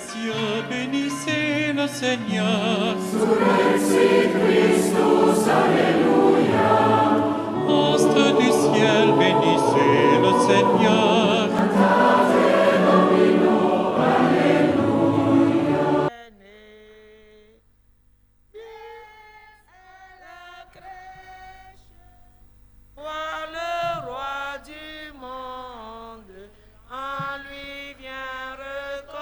cieux, bénissez le Seigneur. Surrexit Christus, Alléluia. Astres du ciel, bénissez le Seigneur. Cantate Domino, Alléluia. La crèche, vois le roi du monde, en lui vient reconnaître,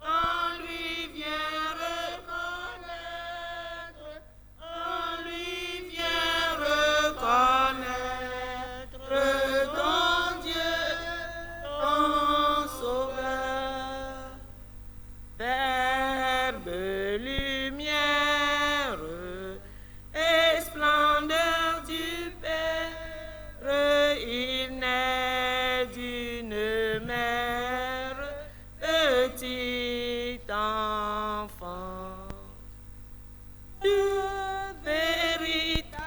en lui vient reconnaître, en lui vient reconnaître ton Dieu, ton Sauveur. Verbe lumière et splendeur du Père, il naît d'une mère, petit enfant. Dieu véritable,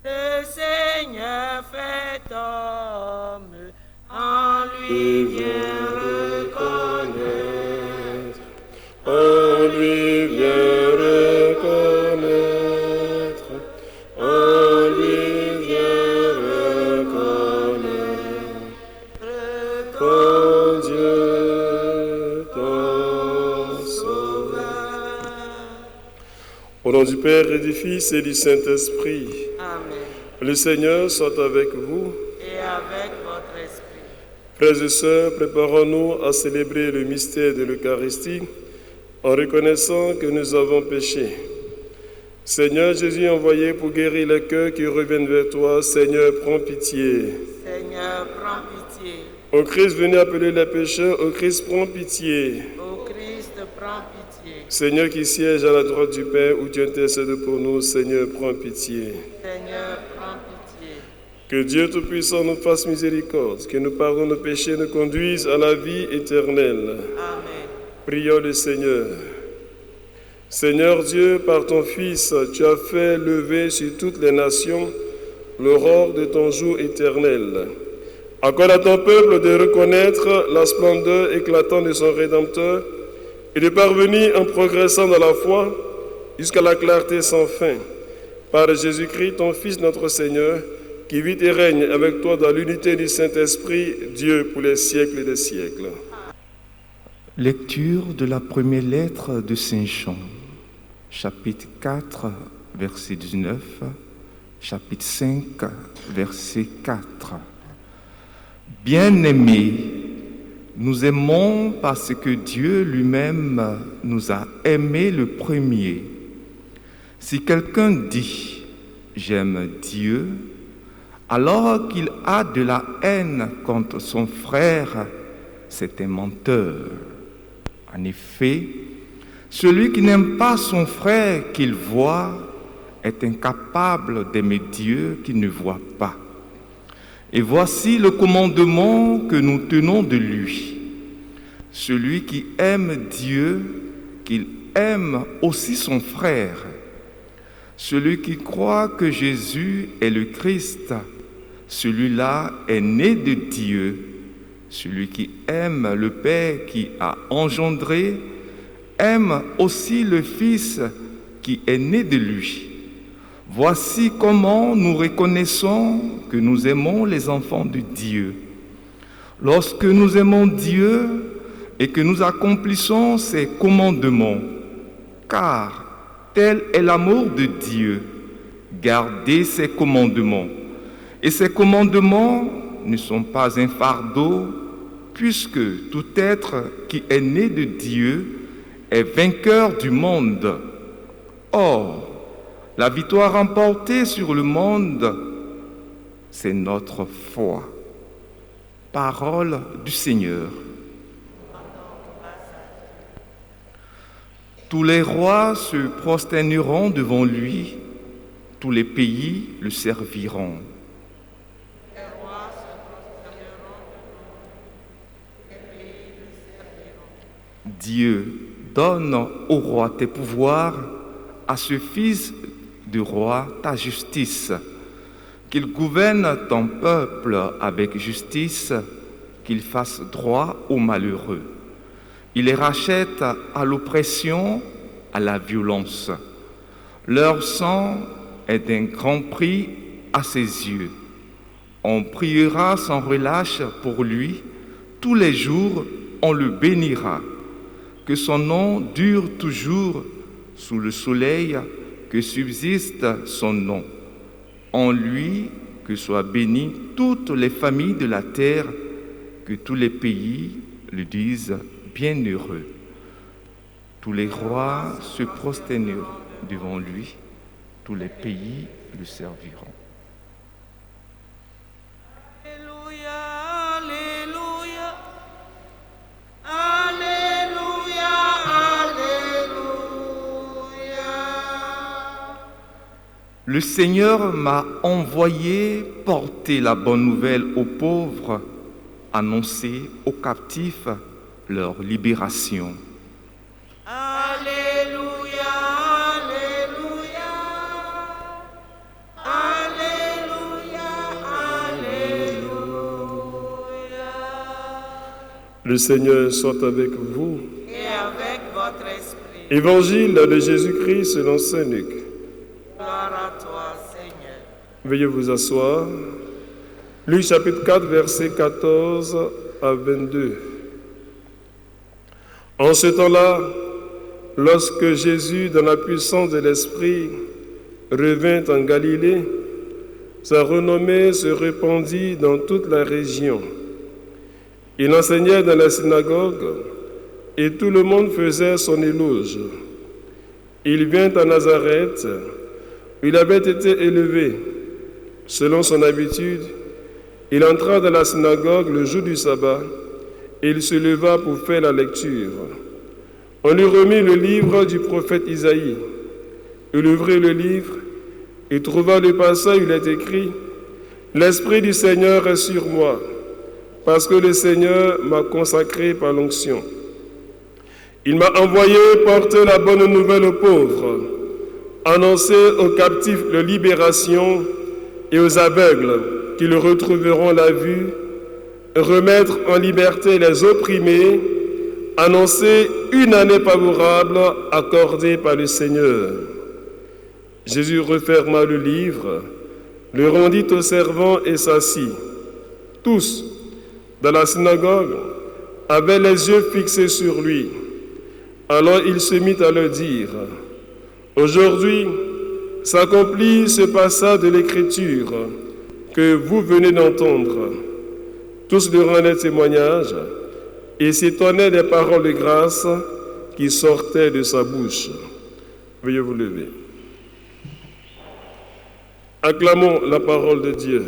le Seigneur fait homme, en lui vient reconnaître. En lui vient reconnaître, en lui vient reconnaître, ton Dieu, ton Sauveur. Au nom du Père et du Fils et du Saint-Esprit, Amen. le Seigneur soit avec vous. Et avec votre esprit. Frères et sœurs, préparons-nous à célébrer le mystère de l'Eucharistie en reconnaissant que nous avons péché. Seigneur Jésus envoyé pour guérir les cœurs qui reviennent vers toi, Seigneur, prends pitié. Seigneur, prends pitié. Ô Christ, venu appeler les pécheurs, ô Christ, prends pitié. Ô Christ, prends pitié. Seigneur qui siège à la droite du Père, où tu intercèdes pour nous, Seigneur, prends pitié. Seigneur, prends pitié. Que Dieu Tout-Puissant nous fasse miséricorde, que nous pardonne nos péchés et nous conduise à la vie éternelle. Amen. Prions le Seigneur. Seigneur Dieu, par ton Fils, tu as fait lever sur toutes les nations l'aurore de ton jour éternel. Accorde à ton peuple de reconnaître la splendeur éclatante de son Rédempteur et de parvenir en progressant dans la foi jusqu'à la clarté sans fin. Par Jésus-Christ, ton Fils, notre Seigneur, qui vit et règne avec toi dans l'unité du Saint-Esprit, Dieu pour les siècles des siècles. Lecture de la première lettre de Saint Jean, chapitre 4, verset 19, chapitre 5, verset 4. Bien-aimés, nous aimons parce que Dieu lui-même nous a aimés le premier. Si quelqu'un dit « j'aime Dieu », alors qu'il a de la haine contre son frère, c'est un menteur. En effet, celui qui n'aime pas son frère qu'il voit est incapable d'aimer Dieu qu'il ne voit pas. Et voici le commandement que nous tenons de lui. Celui qui aime Dieu, qu'il aime aussi son frère. Celui qui croit que Jésus est le Christ, celui-là est né de Dieu. Celui qui aime le Père qui a engendré, aime aussi le Fils qui est né de lui. Voici comment nous reconnaissons que nous aimons les enfants de Dieu. Lorsque nous aimons Dieu et que nous accomplissons ses commandements, car tel est l'amour de Dieu, garder ses commandements. Et ces commandements ne sont pas un fardeau, puisque tout être qui est né de Dieu est vainqueur du monde. Or, la victoire remportée sur le monde, c'est notre foi. Parole du Seigneur. Tous les rois se prosterneront devant lui, tous les pays le serviront. Dieu, donne au roi tes pouvoirs, à ce fils du roi ta justice, qu'il gouverne ton peuple avec justice qu'il fasse droit aux malheureux. Il les rachète à l'oppression, à la violence. Leur sang est d'un grand prix à ses yeux. On priera sans relâche pour lui. Tous les jours, on le bénira. Que son nom dure toujours sous le soleil, que subsiste son nom. En lui, que soient bénies toutes les familles de la terre, que tous les pays le disent bienheureux. Tous les rois se prosterneront devant lui, tous les pays le serviront. Alléluia, Alléluia, Alléluia, Alléluia. Le Seigneur m'a envoyé porter la bonne nouvelle aux pauvres, annoncer aux captifs leur libération. Alléluia, Alléluia, Alléluia, Alléluia. Le Seigneur soit avec vous. Et avec votre esprit. Évangile de Jésus-Christ selon saint Luc. Gloire à toi, Seigneur. Veuillez vous asseoir. Luc chapitre 4, versets 14 à 22. En ce temps-là, lorsque Jésus, dans la puissance de l'Esprit, revint en Galilée, sa renommée se répandit dans toute la région. Il enseignait dans la synagogue et tout le monde faisait son éloge. Il vint à Nazareth, où il avait été élevé. Selon son habitude, il entra dans la synagogue le jour du sabbat et il se leva pour faire la lecture. On lui remit le livre du prophète Isaïe. Il ouvrit le livre et trouva le passage où il est écrit « L'Esprit du Seigneur est sur moi, parce que le Seigneur m'a consacré par l'onction. Il m'a envoyé porter la bonne nouvelle aux pauvres, annoncer aux captifs la libération et aux aveugles qu'ils retrouveront la vue, remettre en liberté les opprimés, annoncer une année favorable accordée par le Seigneur. » Jésus referma le livre, le rendit aux servants et s'assit. Tous, dans la synagogue, avaient les yeux fixés sur lui. Alors il se mit à leur dire, « Aujourd'hui s'accomplit ce passage de l'Écriture que vous venez d'entendre. » Tous lui rendaient témoignage et s'étonnaient des paroles de grâce qui sortaient de sa bouche. Veuillez vous lever. Acclamons la parole de Dieu.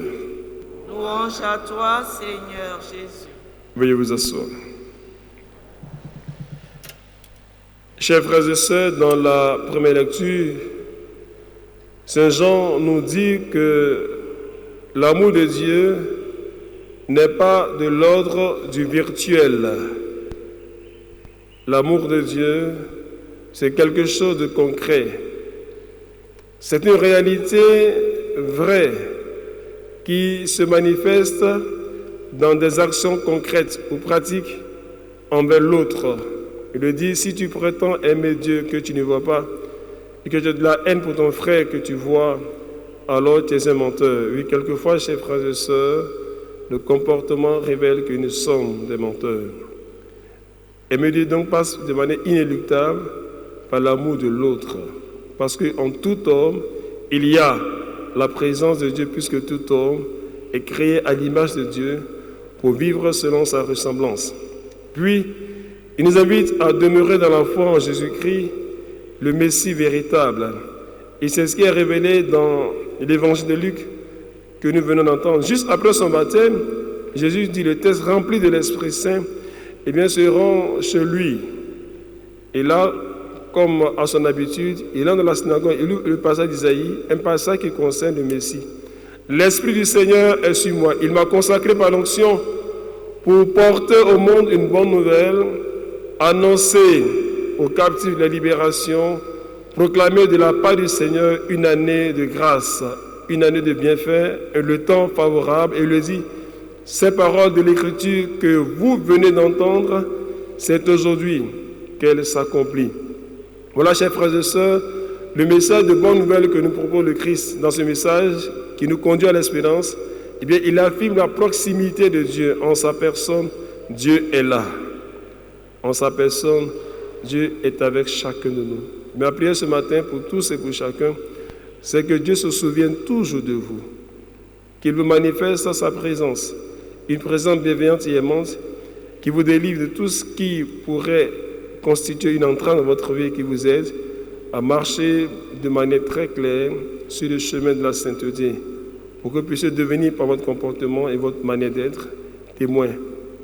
Louange à toi, Seigneur Jésus. Veuillez vous asseoir. Chers frères et sœurs, dans la première lecture, Saint Jean nous dit que l'amour de Dieu n'est pas de l'ordre du virtuel. L'amour de Dieu, c'est quelque chose de concret. C'est une réalité vraie qui se manifeste dans des actions concrètes ou pratiques envers l'autre. Il le dit, si tu prétends aimer Dieu que tu ne vois pas, et que tu as de la haine pour ton frère que tu vois, alors tu es un menteur. Oui, quelquefois, chers frères et sœurs, le comportement révèle que nous sommes des menteurs. Aimer Dieu donc passe de manière inéluctable par l'amour de l'autre. Parce qu'en tout homme, il y a la présence de Dieu, puisque tout homme est créé à l'image de Dieu pour vivre selon sa ressemblance. Puis, il nous invite à demeurer dans la foi en Jésus-Christ, le Messie véritable. Et c'est ce qui est révélé dans l'évangile de Luc que nous venons d'entendre. Juste après son baptême, Jésus dit, le test rempli de l'Esprit Saint, eh bien, se rend chez lui. Et là, comme à son habitude, il entre dans la synagogue, il ouvre le passage d'Isaïe, un passage qui concerne le Messie. L'Esprit du Seigneur est sur moi. Il m'a consacré par l'onction pour porter au monde une bonne nouvelle, annoncer aux captifs la libération, proclamer de la part du Seigneur une année de grâce, une année de bienfaits, le temps favorable. Et il le dit, ces paroles de l'Écriture que vous venez d'entendre, c'est aujourd'hui qu'elles s'accomplissent. Voilà, chers frères et sœurs, le message de bonne nouvelle que nous propose le Christ. Dans ce message qui nous conduit à l'espérance, eh bien, il affirme la proximité de Dieu. En sa personne, Dieu est là. En sa personne, Dieu est avec chacun de nous. Ma prière ce matin pour tous et pour chacun, c'est que Dieu se souvienne toujours de vous, qu'il vous manifeste sa présence, une présence bienveillante et aimante, qui vous délivre de tout ce qui pourrait constituer une entrave dans votre vie et qui vous aide à marcher de manière très claire sur le chemin de la sainteté, pour que vous puissiez devenir par votre comportement et votre manière d'être témoin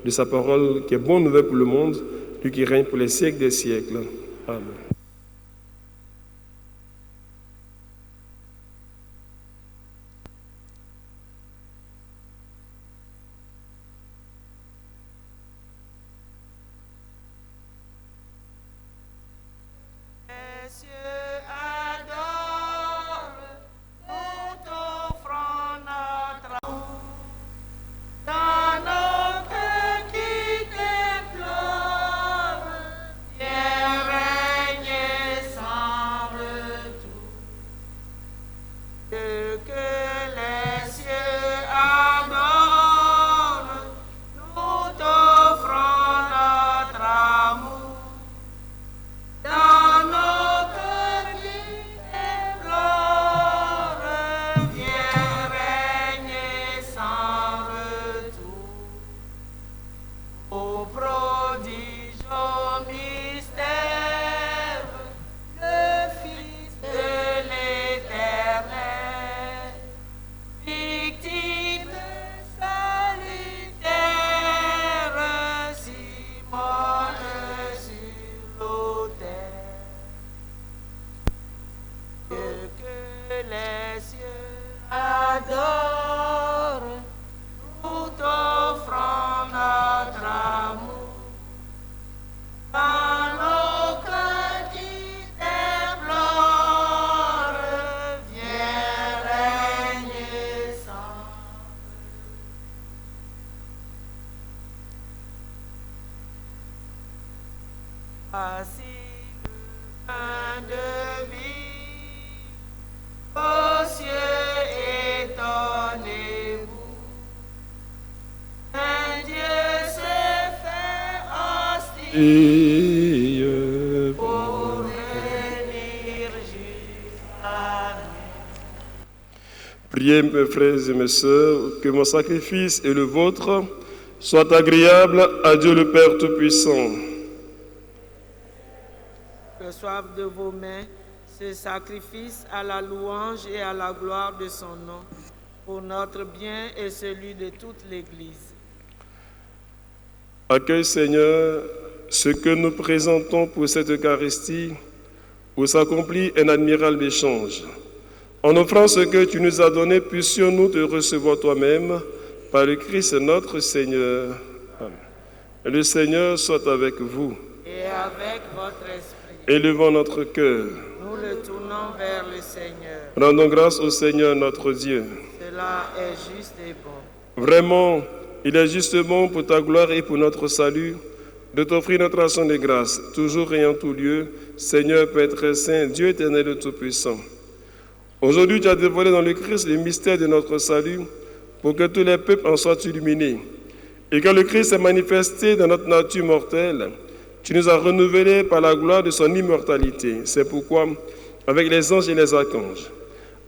de sa parole qui est bonne nouvelle pour le monde, lui qui règne pour les siècles des siècles. Amen. Les cieux adorent, nous t'offrons notre amour. Dans nos cœurs qui t'implorent, viens régner sans retour. Que les cieux adorent, nous t'offrons notre amour. Dans nos cœurs qui t'implorent, viens régner sans retour. Ô prodige, ô mystère, le Fils de l'Éternel, victime salutaire, s'immole sur l'autel. Que les cieux adorent, nous t'offrons notre amour. Dans nos cœurs qui t'implorent, viens régner sans. Voici le pain de vie, aux cieux étonnez-vous. Un Dieu s'est fait hostile pour venir jusqu'à nous. Priez, mes frères et mes sœurs, que mon sacrifice et le vôtre soient agréables à Dieu le Père Tout-Puissant. Reçoivent de vos mains ce sacrifice à la louange et à la gloire de son nom, pour notre bien et celui de toute l'Église. Accueille, Seigneur, ce que nous présentons pour cette Eucharistie, où s'accomplit un admirable échange. En offrant ce que tu nous as donné, puissions-nous te recevoir toi-même, par le Christ notre Seigneur. Amen. Le Seigneur soit avec vous. Et avec votre esprit, Élevons notre cœur. nous le tournons vers le Seigneur. Rendons grâce au Seigneur notre Dieu. Cela est juste et bon. Vraiment, il est justement pour ta gloire et pour notre salut de t'offrir notre action de grâce, toujours et en tout lieu, Seigneur Père très saint, Dieu éternel et tout-puissant. Aujourd'hui, tu as dévoilé dans le Christ le mystère de notre salut pour que tous les peuples en soient illuminés. Et quand le Christ s'est manifesté dans notre nature mortelle, tu nous as renouvelés par la gloire de son immortalité. C'est pourquoi, avec les anges et les archanges,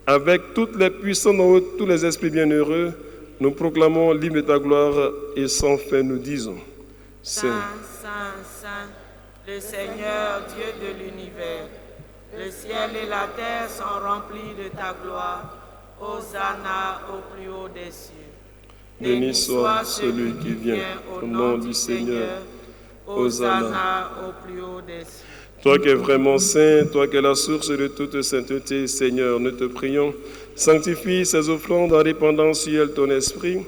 avec toutes les puissants en haut, tous les esprits bienheureux, nous proclamons l'hymne de ta gloire et sans fin nous disons. Saint, Saint, Saint, le Seigneur Dieu de l'univers, le ciel et la terre sont remplis de ta gloire. Hosanna au plus haut des cieux. Béni soit celui qui vient au nom du Seigneur. Hosanna au plus haut des cieux. Toi qui es vraiment saint, toi qui es la source de toute sainteté, Seigneur, nous te prions, sanctifie ces offrandes en répandant sur elles ton esprit,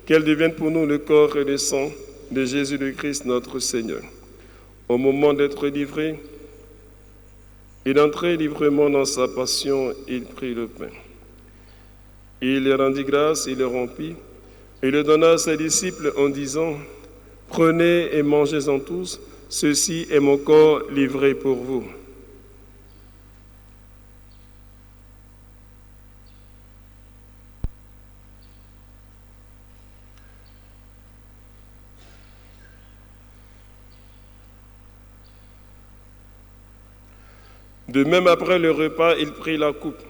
qu'elles deviennent pour nous le corps et le sang de Jésus le Christ, notre Seigneur. Au moment d'être livré et d'entrer librement dans sa passion, il prit le pain. Il rendit grâce, il le rompit, et le donna à ses disciples en disant, « Prenez et mangez-en tous, ceci est mon corps livré pour vous. » De même, après le repas, il prit la coupe.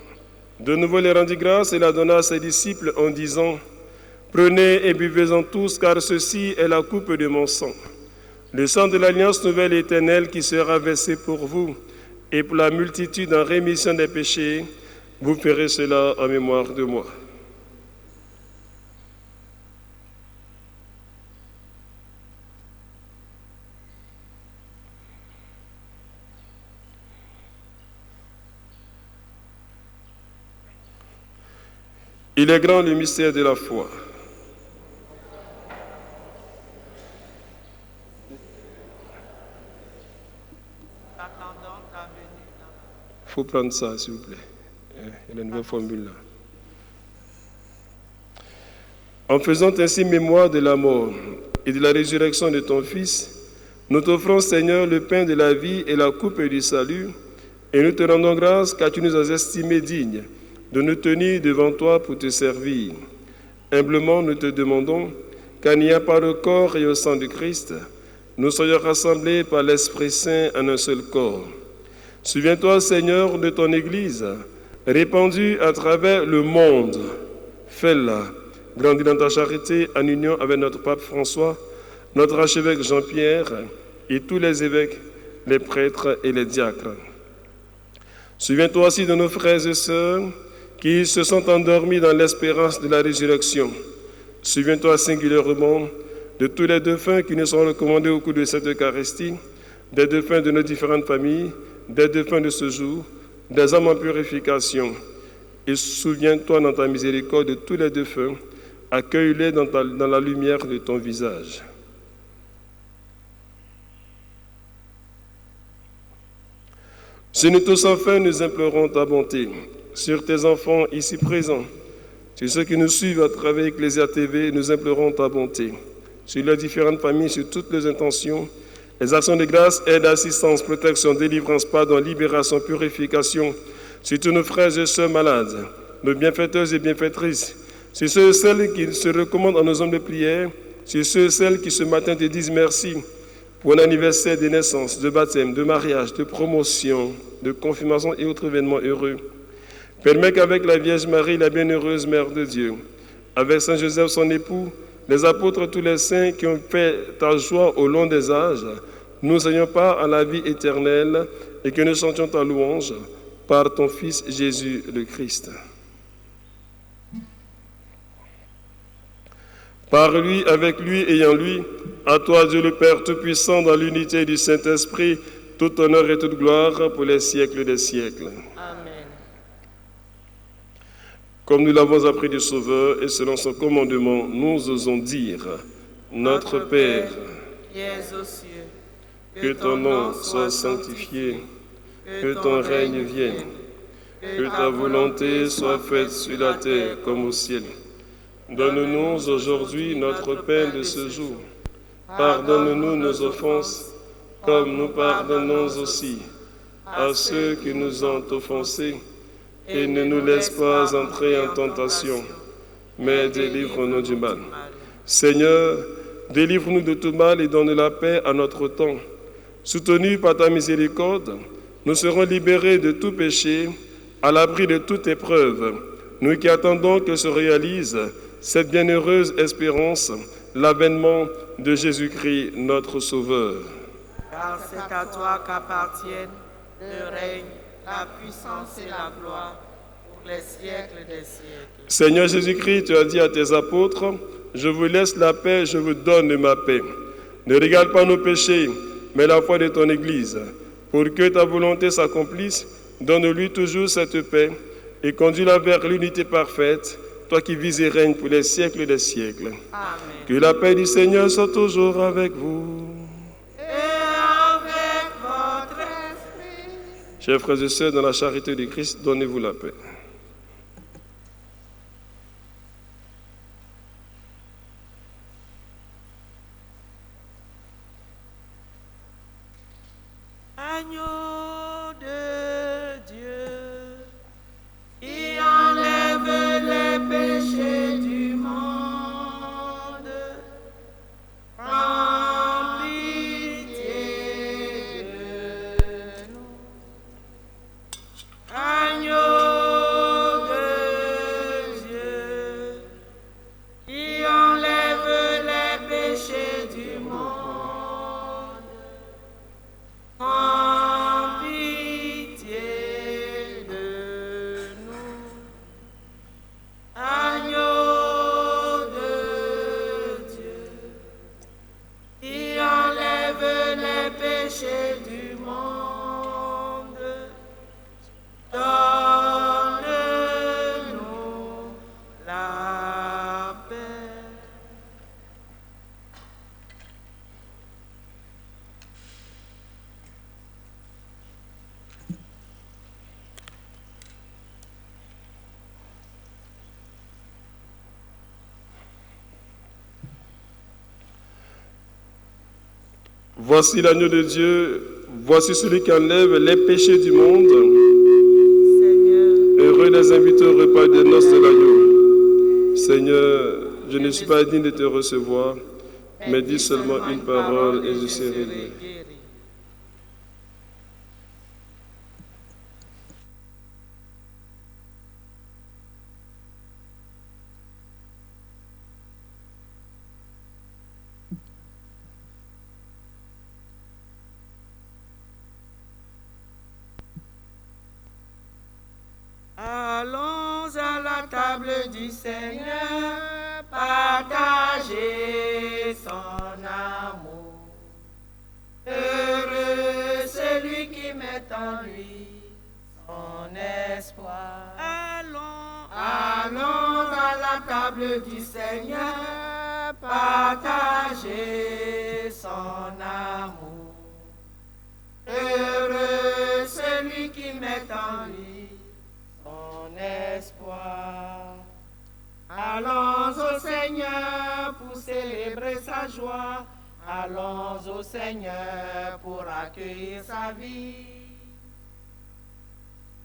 De nouveau, il rendit grâce et la donna à ses disciples en disant, « Prenez et buvez-en tous, car ceci est la coupe de mon sang. Le sang de l'alliance nouvelle et éternelle qui sera versé pour vous et pour la multitude en rémission des péchés. Vous ferez cela en mémoire de moi. » Il est grand le mystère de la foi. Il faut prendre ça, s'il vous plaît. Il y a une nouvelle formule là. En faisant ainsi mémoire de la mort et de la résurrection de ton Fils, nous t'offrons, Seigneur, le pain de la vie et la coupe du salut, et nous te rendons grâce car tu nous as estimés dignes de nous tenir devant toi pour te servir. Humblement, nous te demandons qu'en y a par le corps et au sang de Christ, nous soyons rassemblés par l'Esprit Saint en un seul corps. Souviens-toi, Seigneur, de ton Église, répandue à travers le monde. Fais-la grandir dans ta charité en union avec notre pape François, notre archevêque Jean-Pierre et tous les évêques, les prêtres et les diacres. Souviens-toi aussi de nos frères et sœurs qui se sont endormis dans l'espérance de la résurrection. Souviens-toi singulièrement de tous les défunts qui nous sont recommandés au cours de cette Eucharistie, des défunts de nos différentes familles, des défunts de ce jour, des âmes en purification. Et souviens-toi dans ta miséricorde de tous les défunts, accueille-les dans la lumière de ton visage. Si nous tous enfin nous implorons ta bonté sur tes enfants ici présents, sur ceux qui nous suivent à travers Ecclésia TV, nous implorons ta bonté sur les différentes familles, sur toutes les intentions, les actions de grâce, aide, assistance, protection, délivrance, pardon, libération, purification, sur tous nos frères et sœurs malades, nos bienfaiteurs et bienfaitrices, sur ceux et celles qui se recommandent à nos hommes de prière, sur ceux et celles qui ce matin te disent merci pour un anniversaire de naissance, de baptême, de mariage, de promotion, de confirmation et autres événements heureux. Permets qu'avec la Vierge Marie, la bienheureuse Mère de Dieu, avec Saint Joseph, son époux, les apôtres, tous les saints qui ont fait ta joie au long des âges, nous ayons part à la vie éternelle et que nous chantions ta louange par ton Fils Jésus le Christ. Par lui, avec lui et en lui, à toi Dieu le Père Tout-Puissant, dans l'unité du Saint-Esprit, tout honneur et toute gloire pour les siècles des siècles. Amen. Comme nous l'avons appris du Sauveur et selon son commandement, nous osons dire, Notre Père, qui es aux cieux, que ton nom soit sanctifié, que ton règne vienne, que ta volonté soit faite sur la terre comme au ciel. Donne-nous aujourd'hui notre pain de ce jour. Pardonne-nous nos offenses, comme nous pardonnons aussi à ceux qui nous ont offensés. Et ne nous laisse pas entrer en tentation, mais délivre-nous du mal. Seigneur, délivre-nous de tout mal et donne la paix à notre temps. Soutenus par ta miséricorde, nous serons libérés de tout péché, à l'abri de toute épreuve, nous qui attendons que se réalise cette bienheureuse espérance, l'avènement de Jésus-Christ, notre Sauveur. Car c'est à toi qu'appartiennent le règne, la puissance et la gloire pour les siècles des siècles. Seigneur Jésus-Christ, tu as dit à tes apôtres, « Je vous laisse la paix, je vous donne ma paix. Ne regarde pas nos péchés, mais la foi de ton Église. Pour que ta volonté s'accomplisse, donne-lui toujours cette paix et conduis-la vers l'unité parfaite, toi qui vis et règnes pour les siècles des siècles. Amen. Que la paix du Seigneur soit toujours avec vous. Chers frères et sœurs, dans la charité de Christ, donnez-vous la paix. Agneau de Dieu, qui enlève les péchés du monde, prends pitié de nous. Agneau de Dieu, qui enlève les péchés du monde, prends pitié de nous. Agneau de Dieu, qui enlève les péchés du monde, donne-nous la paix. Voici l'agneau de Dieu, voici celui qui enlève les péchés du monde. Seigneur, Heureux les invités au repas des noces de l'agneau. Seigneur, je ne suis pas digne de te recevoir, mais dis seulement une parole et je serai guéri. Allons à la table du Seigneur, partager son amour. Heureux celui qui met en lui son espoir. Allons à la table du Seigneur, partager son amour. Heureux celui qui met en lui son espoir. Allons au Seigneur pour célébrer sa joie. Allons au Seigneur pour accueillir sa vie.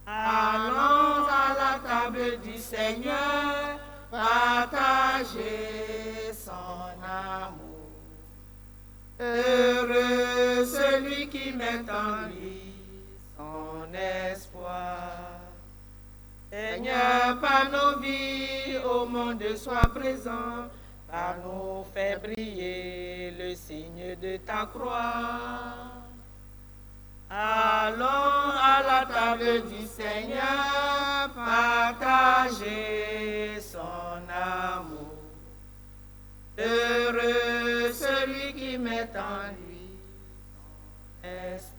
Allons à la table du Seigneur, partager son amour. Heureux celui qui met en lui son espoir. Seigneur, par nos vies, au monde sois présent, par nous fais briller le signe de ta croix. Allons à la table du Seigneur, partager son amour. Heureux celui qui met en lui son espoir.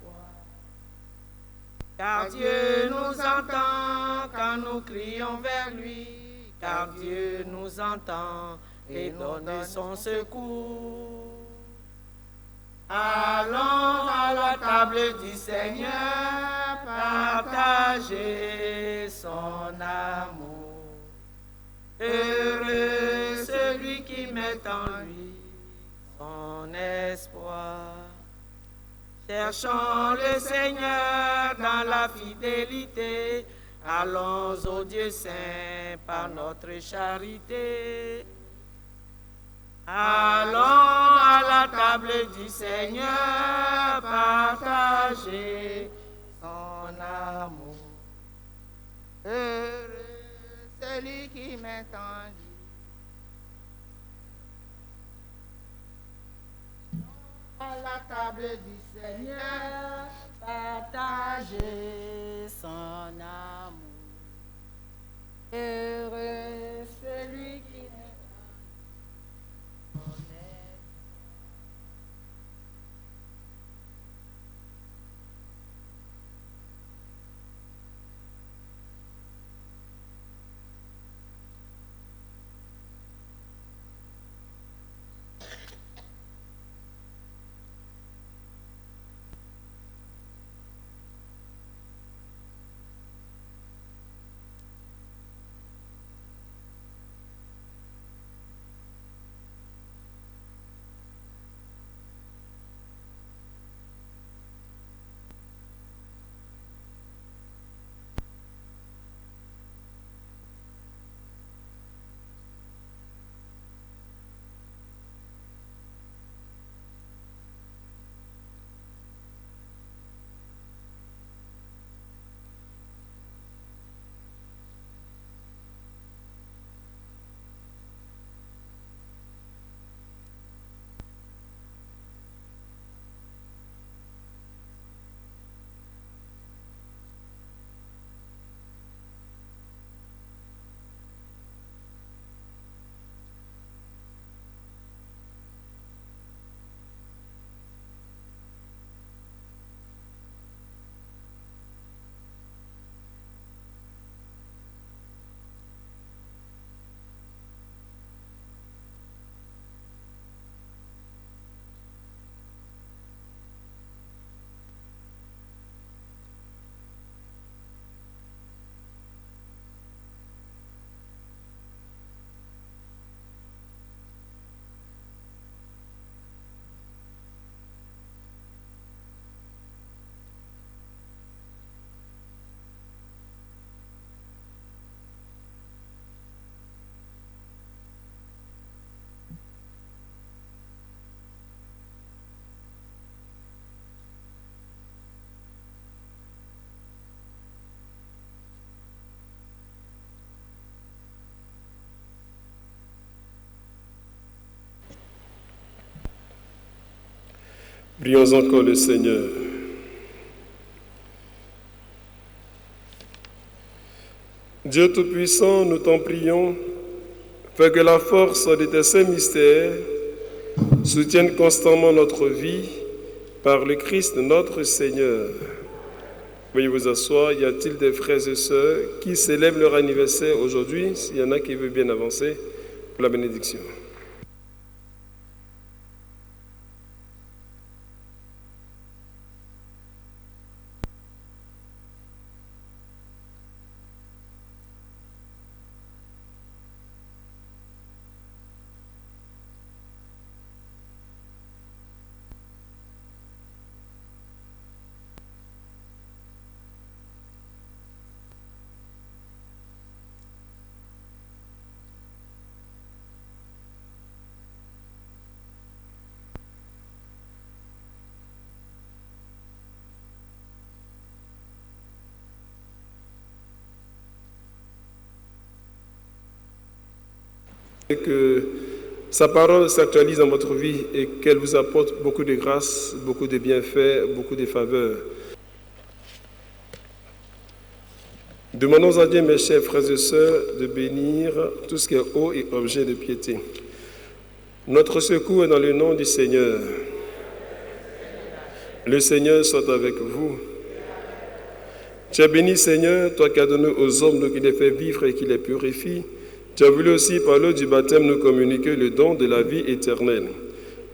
Car Dieu nous entend quand nous crions vers lui, car Dieu nous entend et donne son secours. Allons à la table du Seigneur, partager son amour. Heureux celui qui met en lui son espoir. Cherchons le Seigneur dans la fidélité. Allons au Dieu saint par notre charité. Allons à la table du Seigneur, partager son amour. Heureux celui qui met en lui. À la table du Seigneur, partager son amour. Heureux celui qui met en lui. Prions encore le Seigneur. Dieu Tout-Puissant, nous t'en prions, fais que la force de tes saints mystères soutienne constamment notre vie par le Christ notre Seigneur. Veuillez vous asseoir. Y a-t-il des frères et sœurs qui célèbrent leur anniversaire aujourd'hui? S'il y en a qui veulent bien avancer pour la bénédiction. Que sa parole s'actualise dans votre vie et qu'elle vous apporte beaucoup de grâce, beaucoup de bienfaits, beaucoup de faveurs. Demandons à Dieu, mes chers frères et sœurs, de bénir tout ce qui est haut et objet de piété. Notre secours est dans le nom du Seigneur. Le Seigneur soit avec vous. Tu es béni, Seigneur, toi qui as donné aux hommes qui les fait vivre et qui les purifie. Tu as voulu aussi, par l'eau du baptême, nous communiquer le don de la vie éternelle.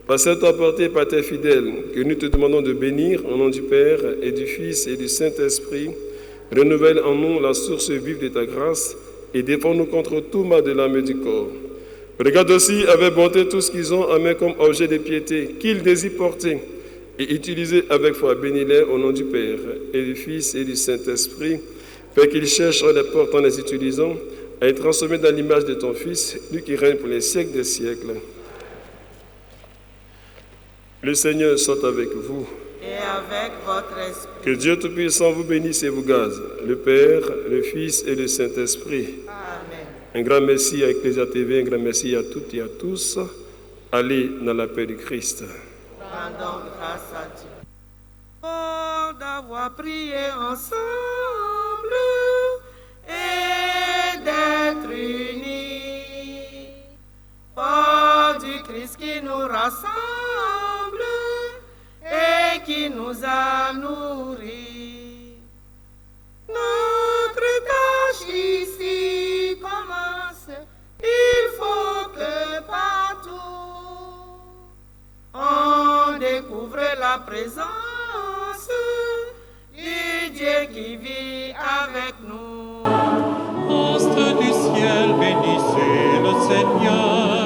Par cette apportée par tes fidèles, que nous te demandons de bénir, au nom du Père et du Fils et du Saint-Esprit, renouvelle en nous la source vive de ta grâce et défends-nous contre tout mal de l'âme et du corps. Regarde aussi avec bonté tout ce qu'ils ont en main comme objet de piété, qu'ils désirent porter et utiliser avec foi. Bénis-les au nom du Père et du Fils et du Saint-Esprit, fais qu'ils cherchent les portes en les utilisant, à être transformés dans l'image de ton Fils, lui qui règne pour les siècles des siècles. Le Seigneur soit avec vous. Et avec votre esprit. Que Dieu Tout-Puissant vous bénisse et vous garde, le Père, le Fils et le Saint-Esprit. Amen. Un grand merci à Ecclesia TV, un grand merci à toutes et à tous. Allez dans la paix du Christ. Rendons grâce à Dieu. Oh, d'avoir prié ensemble et d'être unis, fort du Christ qui nous rassemble et qui nous a nourris. Notre tâche ici commence, il faut que partout on découvre la présence du Dieu qui vit avec nous. Astre du ciel, bénissez le Seigneur.